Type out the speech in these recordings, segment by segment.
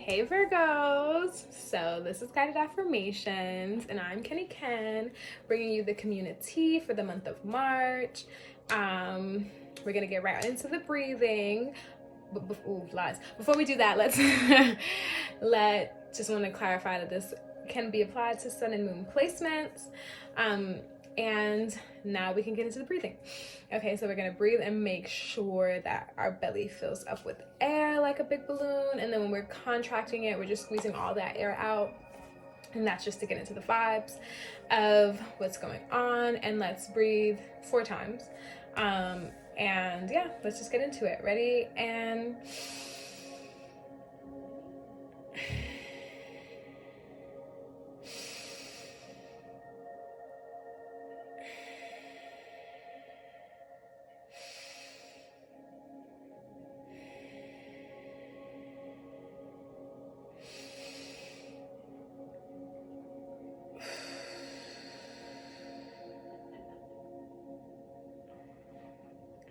Hey Virgos! So this is Guided Affirmations and I'm Kenny Ken, bringing you the community for the month of March. We're gonna get right into the breathing. Lies. Before we do that, just want to clarify that this can be applied to sun and moon placements. And now we can get into the breathing. Okay, so we're gonna breathe and make sure that our belly fills up with air like a big balloon. And then when we're contracting it, we're just squeezing all that air out. And that's just to get into the vibes of what's going on. And let's breathe 4 times. And yeah, let's just get into it. Ready? And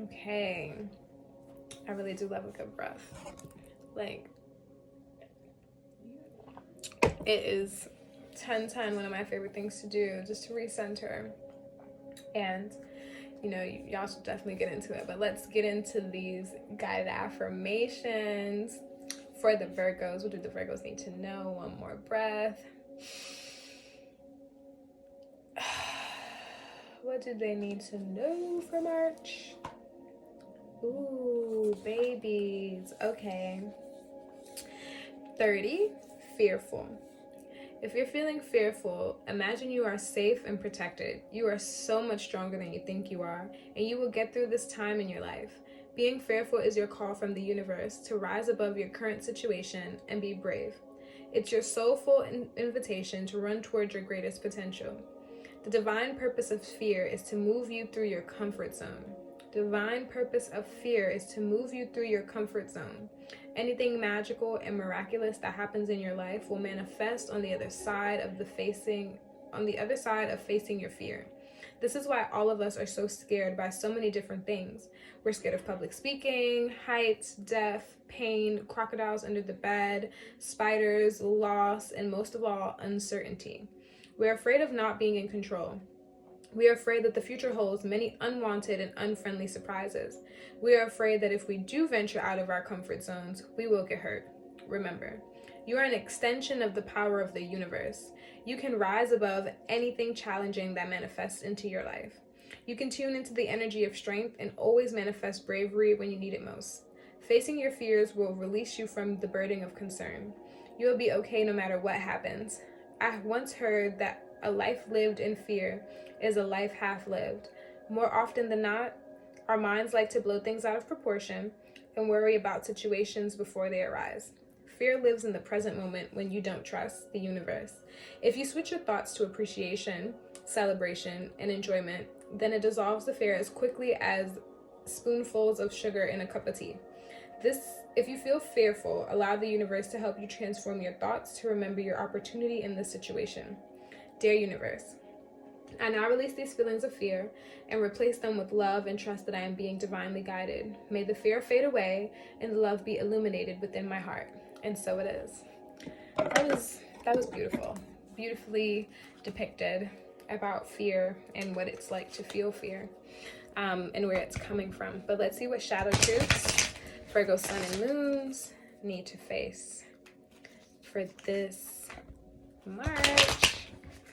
okay. I really do love a good breath. Like, it is 10/10 one of my favorite things to do, just to recenter. And you know, y'all should definitely get into it, but let's get into these guided affirmations for the Virgos. What do the Virgos need to know? One more breath. What do they need to know for March? Ooh, babies. Okay. 30, fearful. If you're feeling fearful, imagine you are safe and protected. You are so much stronger than you think you are, and you will get through this time in your life. Being fearful is your call from the universe to rise above your current situation and be brave. It's your soulful invitation to run towards your greatest potential. The divine purpose of fear is to move you through your comfort zone. Divine purpose of fear is to move you through your comfort zone. Anything magical and miraculous that happens in your life will manifest on the other side of facing your fear. This is why all of us are so scared by so many different things. We're scared of public speaking, heights, death, pain, crocodiles under the bed, spiders, loss, and most of all, uncertainty. We're afraid of not being in control. We are afraid that the future holds many unwanted and unfriendly surprises. We are afraid that if we do venture out of our comfort zones, we will get hurt. Remember, you are an extension of the power of the universe. You can rise above anything challenging that manifests into your life. You can tune into the energy of strength and always manifest bravery when you need it most. Facing your fears will release you from the burden of concern. You will be okay no matter what happens. I once heard that a life lived in fear is a life half lived. More often than not, our minds like to blow things out of proportion and worry about situations before they arise. Fear lives in the present moment when you don't trust the universe. If you switch your thoughts to appreciation, celebration, and enjoyment, then it dissolves the fear as quickly as spoonfuls of sugar in a cup of tea. If you feel fearful, allow the universe to help you transform your thoughts to remember your opportunity in this situation. Dear universe, I now release these feelings of fear and replace them with love and trust that I am being divinely guided. May the fear fade away and the love be illuminated within my heart. And so it is. That was beautiful. Beautifully depicted about fear and what it's like to feel fear, and where it's coming from. But let's see what shadow truths Virgo sun and moons need to face for this March.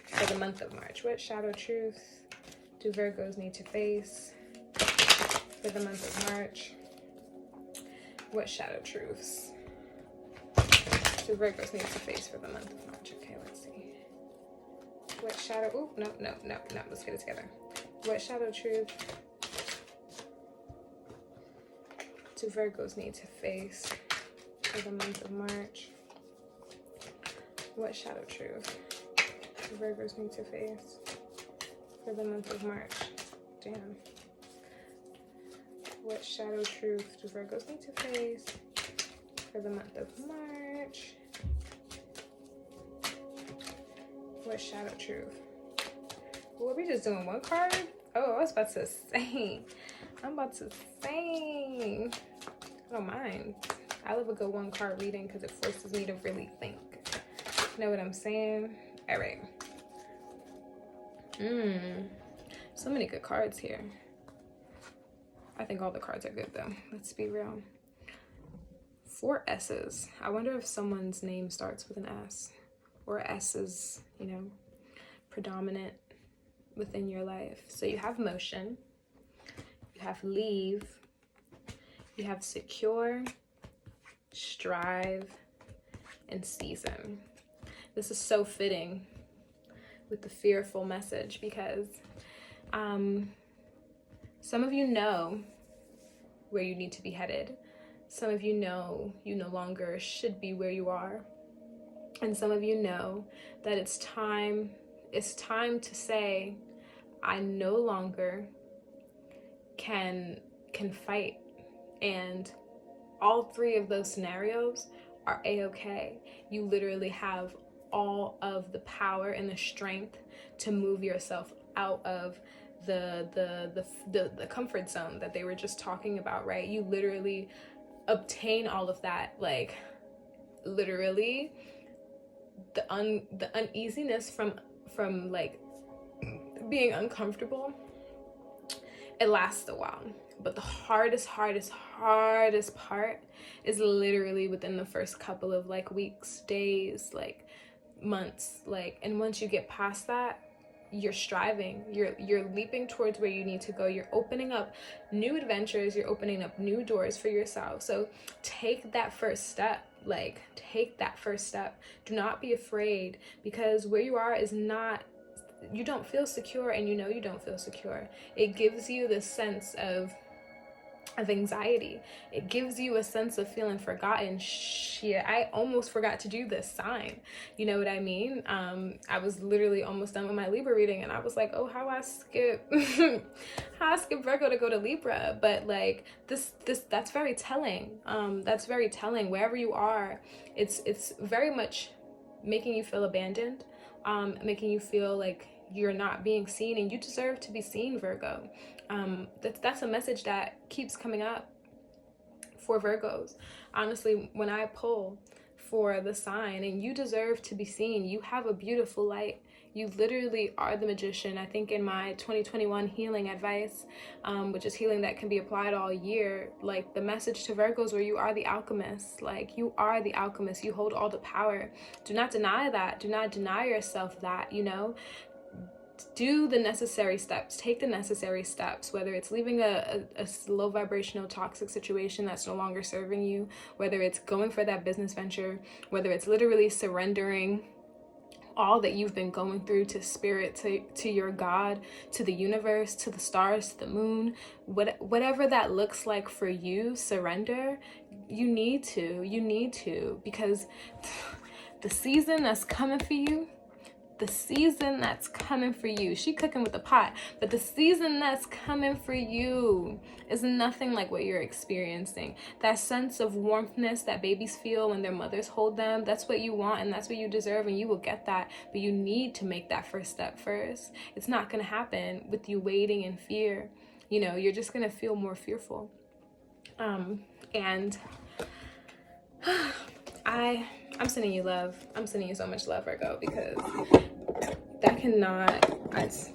For the month of March, what shadow truth do Virgos need to face for the month of March? What shadow truths do Virgos need to face for the month of March? Okay, let's see. What shadow, no, let's get it together. What shadow truth do Virgos need to face for the month of March? What shadow truth do Virgos need to face for the month of March? Damn. What shadow truth do Virgos need to face for the month of March? What shadow truth? Well, are we just doing one card? Oh, I was about to say. I don't mind. I love a good one card reading because it forces me to really think. You know what I'm saying? All right. So many good cards here. I think all the cards are good though. Let's be real. 4 S's. I wonder if someone's name starts with an S, or S is, you know, predominant within your life. So you have motion, you have leave, you have secure, strive, and season. This is so fitting with the fearful message because some of you know where you need to be headed. Some of you know you no longer should be where you are. And some of you know that it's time to say, I no longer can fight. And all 3 of those scenarios are a-okay. You literally have all of the power and the strength to move yourself out of the comfort zone that they were just talking about, right? You literally obtain all of that, like literally the uneasiness from like being uncomfortable. It lasts a while, but the hardest part is literally within the first couple of like weeks, days, like months, like, and once you get past that, you're striving, you're leaping towards where you need to go. You're opening up new adventures, you're opening up new doors for yourself. So take that first step. Like, take that first step. Do not be afraid, because where you are is not, you don't feel secure, and you know you don't feel secure. It gives you this sense of anxiety. It gives you a sense of feeling forgotten. Shit, I almost forgot to do this sign. You know what I mean? I was literally almost done with my Libra reading, and I was like, oh, how I skip Virgo to go to Libra. But like that's very telling. That's very telling. Wherever you are, it's very much making you feel abandoned, making you feel like you're not being seen, and you deserve to be seen, Virgo. That's a message that keeps coming up for Virgos. Honestly, when I pull for the sign, and you deserve to be seen, you have a beautiful light. You literally are the magician. I think in my 2021 healing advice, which is healing that can be applied all year, like the message to Virgos where you are the alchemist. Like, you are the alchemist. You hold all the power. Do not deny that. Do not deny yourself that, you know. Do the necessary steps. Take the necessary steps, whether it's leaving a low vibrational toxic situation that's no longer serving you, whether it's going for that business venture, whether it's literally surrendering all that you've been going through to spirit, to your God, to the universe, to the stars, to the moon, whatever that looks like for you. Surrender. You need to, because the season that's coming for you, she cooking with the pot, but the season that's coming for you is nothing like what you're experiencing. That sense of warmthness that babies feel when their mothers hold them, that's what you want, and that's what you deserve, and you will get that. But you need to make that first step first. It's not going to happen with you waiting in fear. You know, you're just going to feel more fearful. And I'm sending you love. I'm sending you so much love, Virgo, because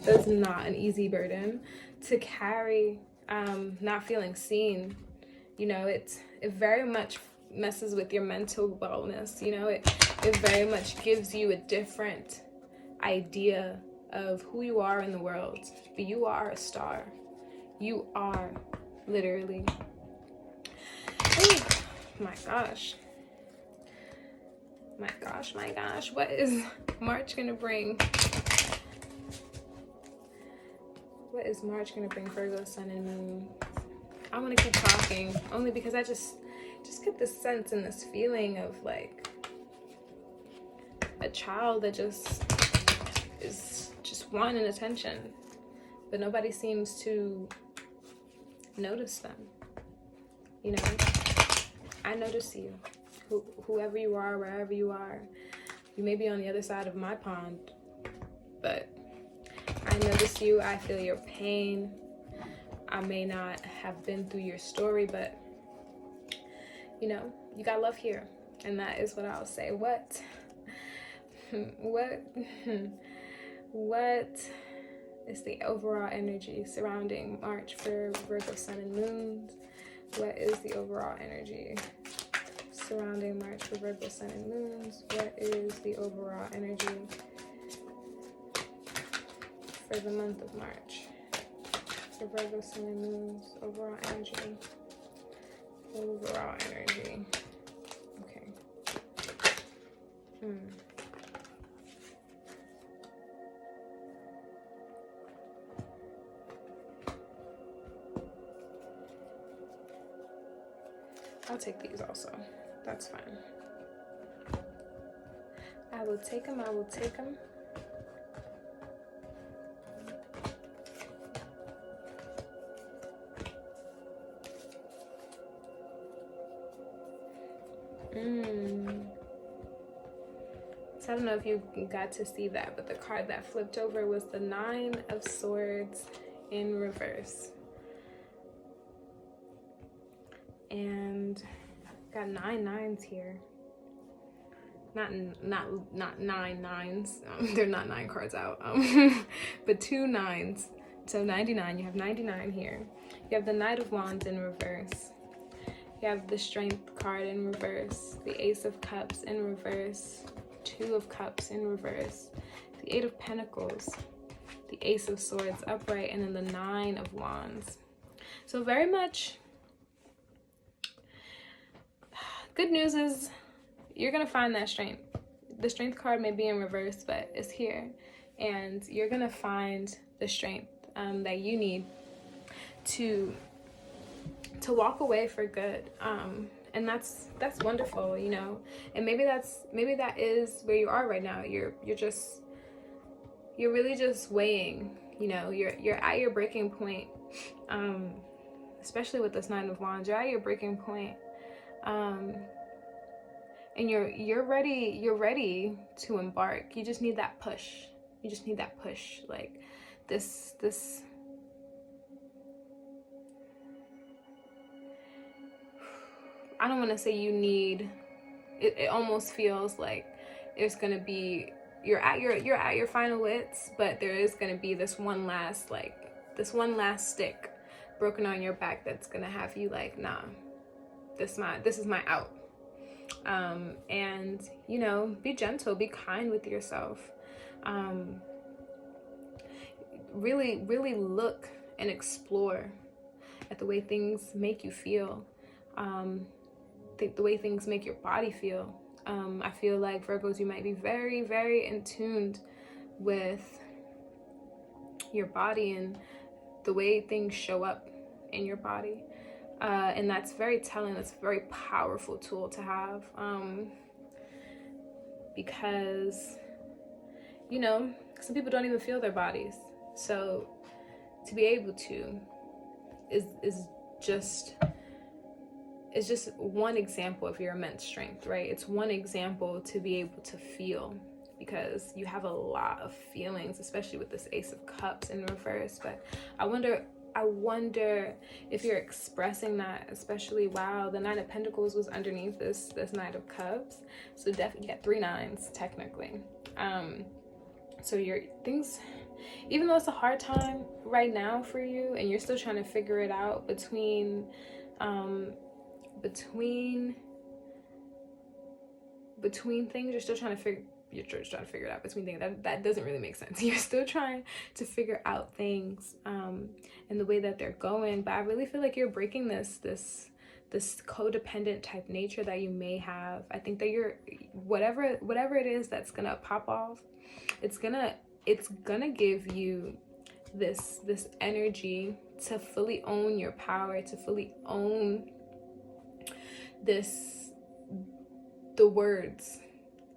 that's not an easy burden to carry. Not feeling seen, you know, it very much messes with your mental wellness. You know, it very much gives you a different idea of who you are in the world. But you are a star. You are, literally. Oh my gosh. My gosh, what is March gonna bring? What is March gonna bring Virgo, Sun, and Moon? I want to keep talking, only because I just get this sense and this feeling of like a child that just is just wanting attention, but nobody seems to notice them. You know, I notice you. Whoever you are, wherever you are. You may be on the other side of my pond, but I notice you. I feel your pain. I may not have been through your story, but you know, you got love here. And that is what I'll say. What is the overall energy surrounding March for Virgo sun and moons? What is the overall energy surrounding March for Virgo sun and moons? What is the overall energy for the month of March for Virgo sun and moons? Overall energy. Overall energy. Okay. I'll take these also. That's fine. I will take them. I will take them. So I don't know if you got to see that, but the card that flipped over was the 9 of Swords in reverse. And got 9 nines here. Not 9 nines. They're not 9 cards out. But 2 9s. So 99. You have 99 here. You have the Knight of Wands in reverse. You have the Strength card in reverse. The Ace of Cups in reverse. 2 of Cups in reverse. The 8 of Pentacles. The Ace of Swords upright. And then the 9 of Wands. So very much. Good news is you're going to find that strength. The Strength card may be in reverse, but it's here. And you're going to find the strength that you need to walk away for good. And that's wonderful, you know. And maybe that is where you are right now. You're really just weighing, you know. You're at your breaking point. Especially with this 9 of Wands, you're at your breaking point. And you're ready to embark. You just need that push. Like this I don't want to say you need it almost feels like it's gonna be you're at your final wits, but there is gonna be this one last stick broken on your back that's gonna have you like, nah, this is my out. And you know, be gentle, be kind with yourself. Really look and explore at the way things make you feel. The way things make your body feel. I feel like Virgos, you might be very, very in tune with your body and the way things show up in your body. And that's very telling. That's a very powerful tool to have. Because, you know, some people don't even feel their bodies. So to be able to is just one example of your immense strength, right? It's one example to be able to feel, because you have a lot of feelings, especially with this Ace of Cups in reverse. But I wonder if you're expressing that, especially, wow, the 9 of Pentacles was underneath this Knight of Cups. So definitely get 3 9s technically. So your things, even though it's a hard time right now for you and you're still trying to figure it out between things, you're trying to figure it out between things. That doesn't really make sense. You're still trying to figure out things and the way that they're going. But I really feel like you're breaking this codependent type nature that you may have. I think that you're whatever it is that's gonna pop off, it's gonna give you this energy to fully own your power, to fully own the words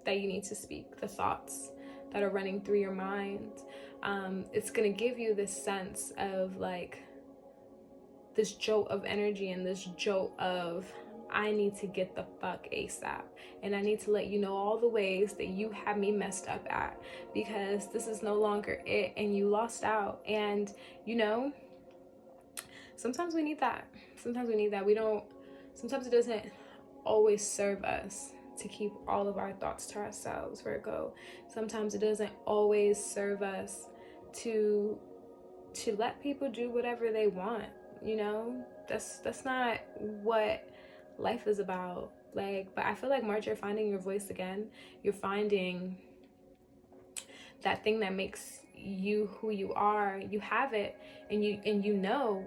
that you need to speak, the thoughts that are running through your mind. It's gonna give you this sense of like this jolt of energy and this jolt of, I need to get the fuck ASAP, and I need to let you know all the ways that you have me messed up at, because this is no longer it and you lost out. And you know, sometimes we need that. Sometimes it doesn't always serve us to keep all of our thoughts to ourselves, Virgo. Sometimes it doesn't always serve us to let people do whatever they want, you know? That's not what life is about. Like, but I feel like, March, you're finding your voice again. You're finding that thing that makes you who you are. You have it, and you know,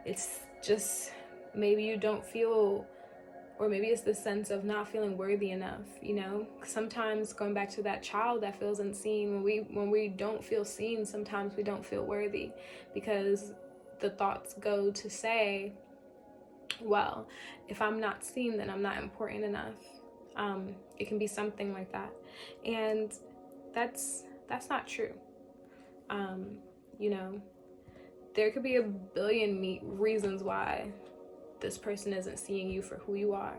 it's just, maybe you don't feel, or maybe it's the sense of not feeling worthy enough, you know? Sometimes, going back to that child that feels unseen, when we don't feel seen, sometimes we don't feel worthy, because the thoughts go to say, well, if I'm not seen, then I'm not important enough. It can be something like that, and that's not true. You know, there could be a billion reasons why this person isn't seeing you for who you are,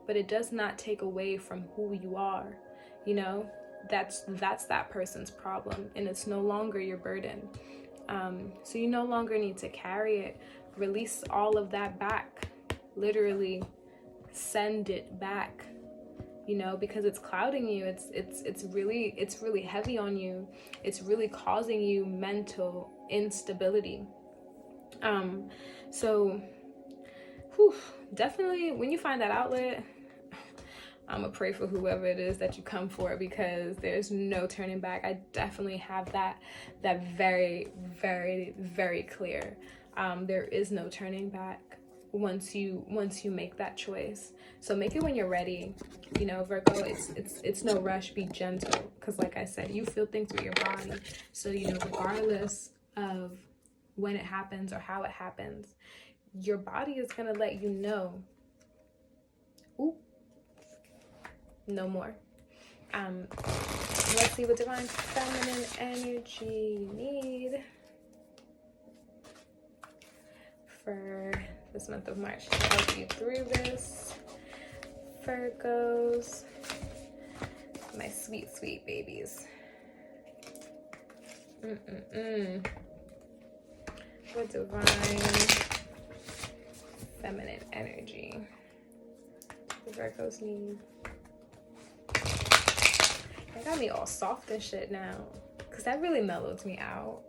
but it does not take away from who you are. You know, that's that person's problem, and it's no longer your burden. So you no longer need to carry it. Release all of that back. Literally send it back, you know, because it's clouding you. It's really heavy on you. It's really causing you mental instability. So definitely, when you find that outlet, I'm gonna pray for whoever it is that you come for, because there's no turning back. I definitely have that very, very, very clear. There is no turning back once you make that choice. So make it when you're ready. You know, Virgo, it's no rush. Be gentle, because like I said, you feel things through your body. So, you know, regardless of when it happens or how it happens, your body is gonna let you know, ooh, no more. Let's see what divine feminine energy you need for this month of March to help you through this, Virgos, my sweet, sweet babies. What divine feminine energy the Virgos need. It got me all soft and shit now, because that really mellowed me out,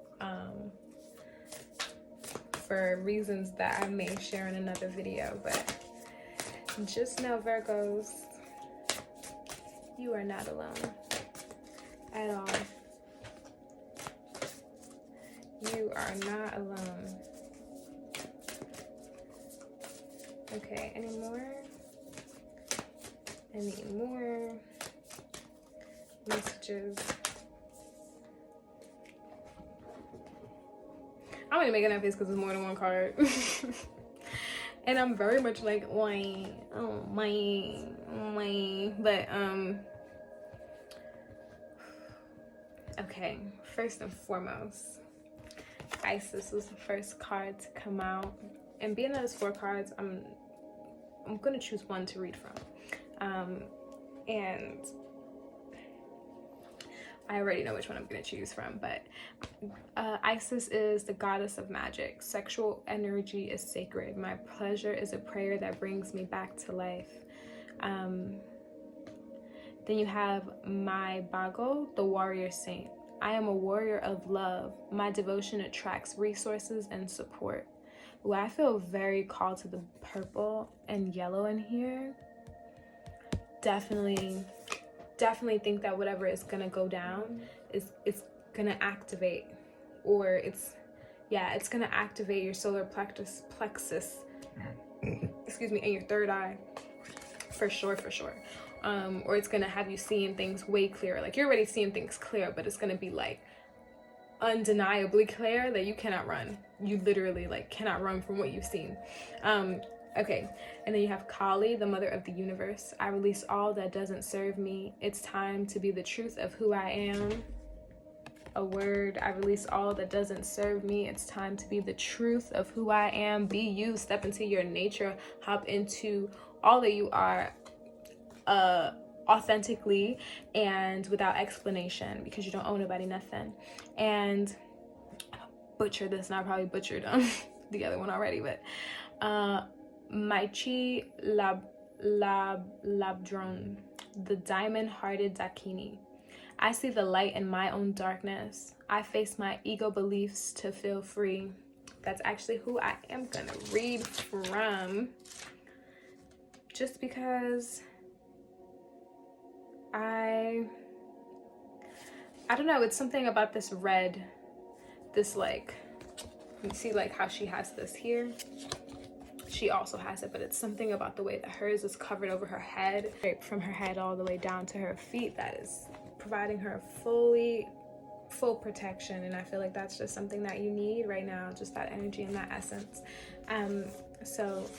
for reasons that I may share in another video. But just know, Virgos, you are not alone at all. You are not alone. Okay, any more messages? I'm gonna make an face because it's more than one card. And I'm very much like, why, but okay, first and foremost, Isis was the first card to come out, and being that it's 4 cards, I'm gonna choose one to read from, and I already know which one I'm gonna choose from. But Isis is the goddess of magic. Sexual energy is sacred. My pleasure is a prayer that brings me back to life. Then you have my Bago, the warrior saint. I am a warrior of love. My devotion attracts resources and support. Ooh, I feel very called to the purple and yellow in here. Definitely think that whatever is gonna go down is gonna activate, or it's gonna activate your solar plexus, excuse me, and your third eye, for sure. Or it's gonna have you seeing things way clearer. Like, you're already seeing things clear, but it's gonna be like undeniably clear that you cannot run. You literally like cannot run from what you've seen. Okay, and then you have Kali, the mother of the universe. I release all that doesn't serve me. It's time to be the truth of who I am. A word. I release all that doesn't serve me. It's time to be the truth of who I am. Be you. Step into your nature. Hop into all that you are, authentically and without explanation, because you don't owe nobody nothing. And butcher this, and I probably butchered the other one already, but Maichi Labdrone, the diamond-hearted Dakini. I see the light in my own darkness. I face my ego beliefs to feel free. That's actually who I am gonna read from, just because I don't know, it's something about this red, this like, you see like how she has this here? She also has it, but it's something about the way that hers is covered over her head, right from her head all the way down to her feet, that is providing her full protection. And I feel like that's just something that you need right now, just that energy and that essence. So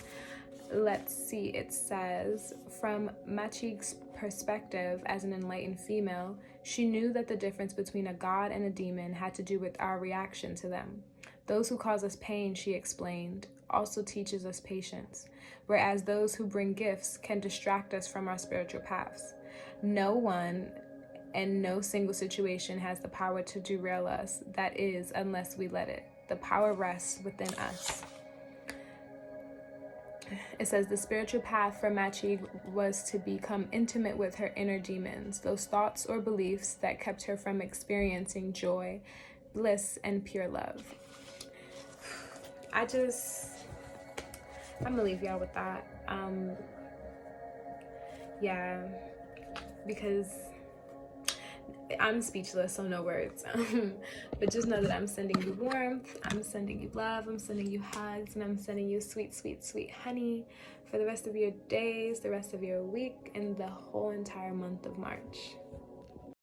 let's see, it says, from Machig's perspective as an enlightened female, she knew that the difference between a god and a demon had to do with our reaction to them. Those who cause us pain, she explained, also teaches us patience, whereas those who bring gifts can distract us from our spiritual paths. No one and no single situation has the power to derail us, that is, unless we let it. The power rests within us. It says the spiritual path for Machig was to become intimate with her inner demons, those thoughts or beliefs that kept her from experiencing joy, bliss, and pure love. I'm gonna leave y'all with that. Yeah, because I'm speechless, so no words. But just know that I'm sending you warmth, I'm sending you love, I'm sending you hugs, and I'm sending you sweet, sweet, sweet honey for the rest of your days, the rest of your week, and the whole entire month of March.